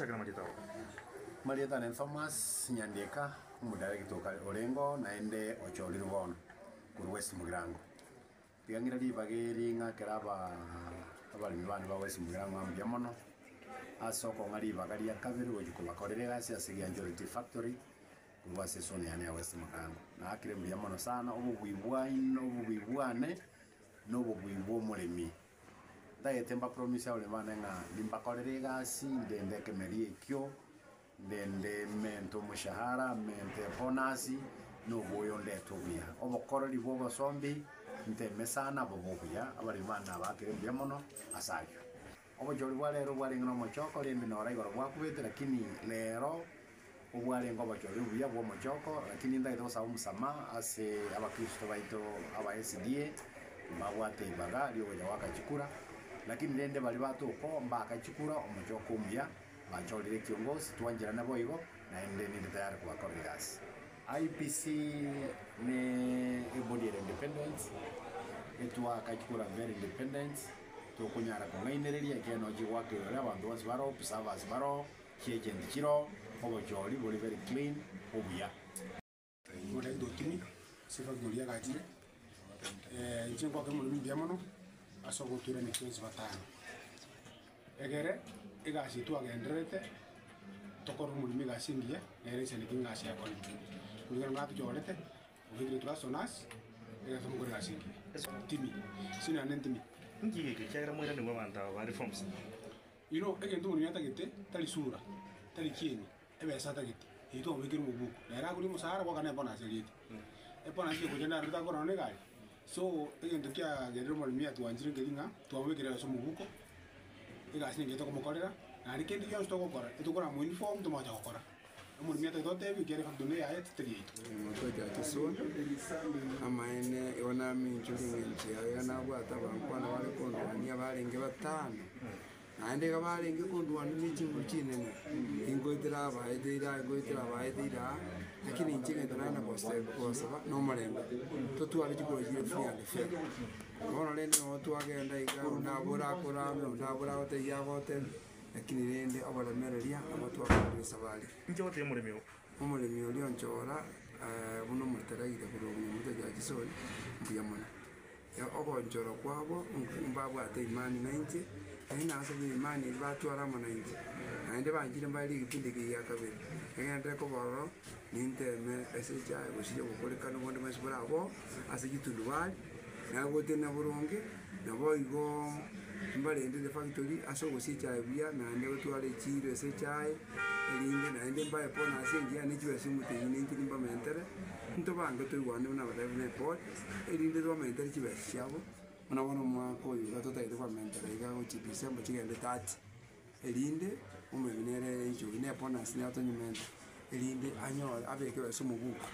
chakana Marieta. Marieta na Thomas Nyandeka umudirector Orengo naende ochorire bono ku West Mugirango. Piangira libageri ng'akeraba abalimi bane ba West Mugirango ambuya mono asoko ng'ali bagari ya kabiri gochikubakorere gasi asigia Njoriti Factory kuba sesoni ya West Mugirango na akire mbuya mono sana obubwibwane n'obubwibwo omulemi ndayetemba promise ya ulemane ng'a limbakorere gasi ndende kemerie ekyo ndende mento mushahara mente bonasi n'obuyo ndetubia obukorori bw'obosombi nteme sana bobuya abali bana bakire mbuya mono asabyo obujori bwa lero bwarenga omochoko rende nora igoro bwakubete lakini lero obwarenga obujori buya bw'omochoko lakini ndaito saba musama ase abakristo baito aba SDA babwate ibaga lyo ya wakachikura lakini rende bali batuko mbakachikura omochoko muya bachorire kiongozi tuanjira nabo igo naende ni tayari kubakorera gasi IPC ne body independence etwa kachikura very independent to kunyara kungainereria keno jiwake yore abantu bose baro pisavas baro kiegent kiro obojoli boli very clean obuya ngode dotimi sifa golia gaji nchingwa ke mulimi biamono asogo ture ni kwezi batano egere egasi tu agenderete tokoro mulimi gasingie nere sene kingasi yakoni kugira ngatu jorete ubigire turasonas ega tumugore gasingie timi sina nentimi Ngiki kyagera mwera ni mwabanta ba reforms. Egento mulimi atagete tali sura tali kieni ebesa atagete ito ubigire mubuku era kuri musahara kwa kana bona seriti epona sike kugenda ruta kora ne gai so egento kya gerero mulimi atuanjire ngeringa tuwabigire so mubuko egasi ngete kumukorera nari kendi yo sto gukora itukora mu uniform tumacha gukora umulimi atagete bigere fakdune ya 38 mutoja kisoni amaene yona minjuri ngenje yana bwata bankwana bale kondwani abalenge batano naende gabalenge kondwani n'ichingu kinene ingoitira abaidira lakini inchenge tana kosaba no malenga totwale chikoro chire fiande fe bona lende otu agenda iga ndabura kurame ndabura hote ya hote lakini rende abalamereria abatwakira sabali Njote muremyo. umulimi oli onchora buno muteraire kurongo mutoja kisoni mbuya mono ogonchora kwabo mbabwate imani 90 aina asabe imani batwara mo 90 naende banjire mbali gipindi ya kabiri egende ko boro ninteme eseja gusije gukorekana bonde masibura abo asigitundu bali nagote na buronge nabo igo mbali ende factory asogo sicha bia naende gutwara chiro eseja elinde naende mbaye pona asingia nichiwe simuti ninjiri mba mentere ntobange tuywane na badavune port elinde do mentere chiwe shabo unabona mwako yuga totaire kwa mentere iga go chipisembo chigende 30 elinde umebinere ijo ine pona sinato nyumende elinde anyo abeke weso mubuku